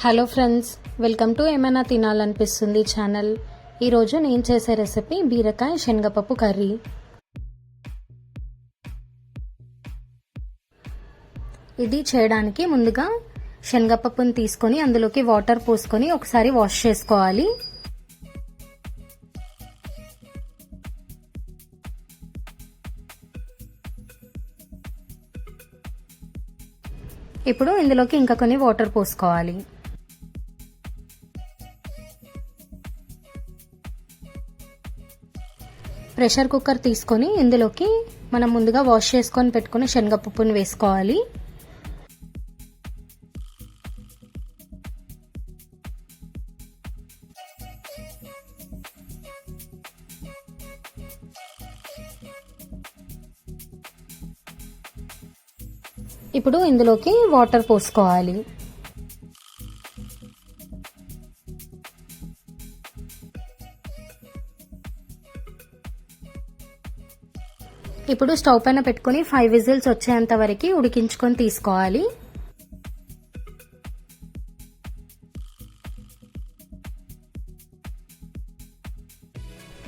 Hello friends, welcome to ఏమైనా తినాలనిపిస్తుంది channel. ఈరోజు నేను చేసే రెసిపీ బీరకాయ శనగపప్పు కర్రీ. ఇది చేయడానికి ముందుగా శనగపప్పుని తీసుకొని అందులోకి వాటర్ పోసుకొని ఒకసారి వాష్ చేసుకోవాలి. ఇప్పుడు ఇందులోకి ఇంకా కొన్ని వాటర్ పోసుకోవాలి. ప్రెషర్ కుక్కర్ తీసుకొని ఇందులోకి మనం ముందుగా వాష్ చేసుకొని పెట్టుకున్న శనగపప్పుని వేసుకోవాలి. ఇప్పుడు ఇందులోకి వాటర్ పోసుకోవాలి. ఇప్పుడు స్టవ్ పైన పెట్టుకుని 5 విజిల్స్ వచ్చేంత వరకు ఉడికించుకొని తీసుకోవాలి.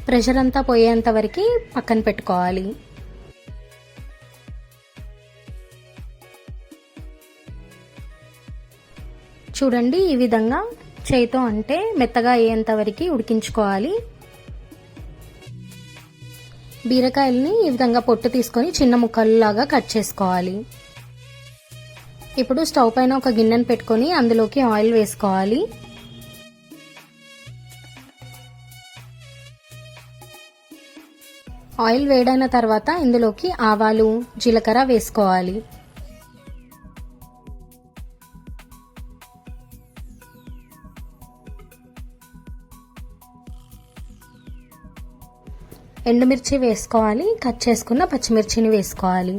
ప్రెషర్ అంతా పోయేంత వరకు పక్కన పెట్టుకోవాలి. చూడండి, ఈ విధంగా చేయితో అంటే మెత్తగా అయ్యేంత వరకు ఉడికించుకోవాలి. బీరకాయల్ని ఈ విధంగా పొట్టు తీసుకొని చిన్న ముక్కల్లాగా కట్ చేసుకోవాలి. ఇప్పుడు స్టవ్ పైన ఒక గిన్నెను పెట్టుకొని అందులోకి ఆయిల్ వేసుకోవాలి. ఆయిల్ వేడైన తర్వాత ఇందులోకి ఆవాలు, జీలకర్ర వేసుకోవాలి. ఎండుమిర్చి వేసుకోవాలి. కట్ చేసుకున్న పచ్చిమిర్చిని వేసుకోవాలి.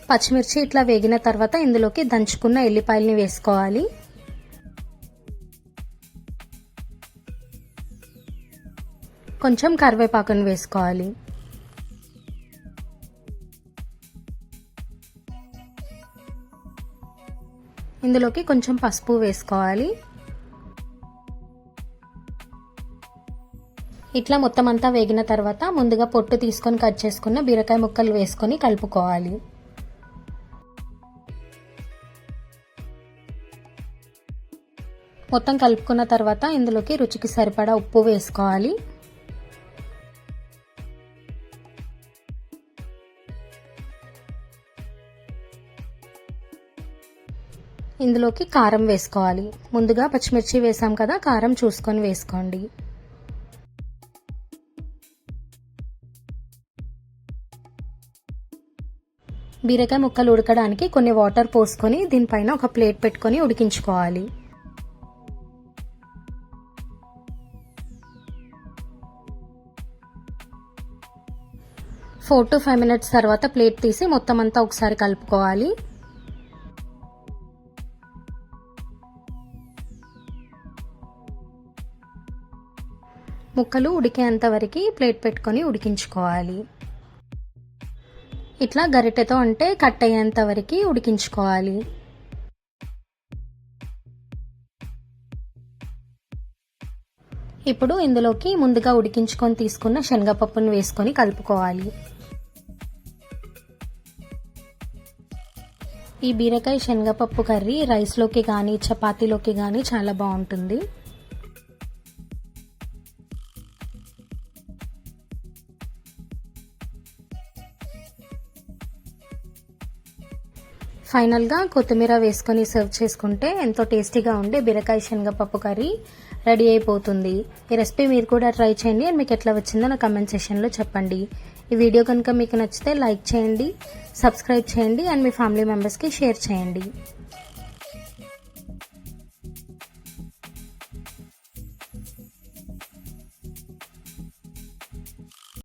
పచ్చిమిర్చి ఇట్లా వేగిన తర్వాత ఇందులోకి దంచుకున్న ఎల్లిపాయల్ని వేసుకోవాలి. కొంచెం కరివేపాకుని వేసుకోవాలి. ఇందులోకి కొంచెం పసుపు వేసుకోవాలి. ఇట్లా మొత్తం అంతా వేగిన తర్వాత ముందుగా పొట్టు తీసుకొని కట్ చేసుకున్న బీరకాయ ముక్కలు వేసుకొని కలుపుకోవాలి. మొత్తం కలుపుకున్న తర్వాత ఇందులోకి రుచికి సరిపడా ఉప్పు వేసుకోవాలి. ఇందులోకి కారం వేసుకోవాలి. ముందుగా పచ్చిమిర్చి వేసాం కదా, కారం చూసుకొని వేసుకోండి. బీరకాయ ముక్కలు ఉడకడానికి కొన్ని వాటర్ పోసుకొని దీనిపైన ఒక ప్లేట్ పెట్టుకొని ఉడికించుకోవాలి. $4 to 5 minutes తర్వాత ప్లేట్ తీసి మొత్తం అంతా ఒకసారి కలుపుకోవాలి. ముక్కలు ఉడికేంత వరకు ప్లేట్ పెట్టుకొని ఉడికించుకోవాలి. ఇట్లా గరిటెతో అంటే కట్ అయ్యేంత వరకు ఉడికించుకోవాలి. ఇప్పుడు ఇందులోకి ముందుగా ఉడికించుకొని తీసుకున్న శనగపప్పును వేసుకొని కలుపుకోవాలి. ఈ బీరకాయ శనగపప్పు కర్రీ రైస్లోకి కానీ చపాతీలోకి కానీ చాలా బాగుంటుంది. ఫైనల్గా కొత్తిమీర వేసుకొని సర్వ్ చేసుకుంటే ఎంతో టేస్టీగా ఉండే బీరకాయ శనగపప్పు కర్రీ రెడీ అయిపోతుంది. ఈ రెసిపీ మీరు కూడా ట్రై చేయండి అండ్ మీకు ఎట్లా వచ్చిందో నా కమెంట్ సెక్షన్లో చెప్పండి. ఈ వీడియో కనుక మీకు నచ్చితే లైక్ చేయండి, సబ్స్క్రైబ్ చేయండి అండ్ మీ ఫ్యామిలీ మెంబర్స్కి షేర్ చేయండి.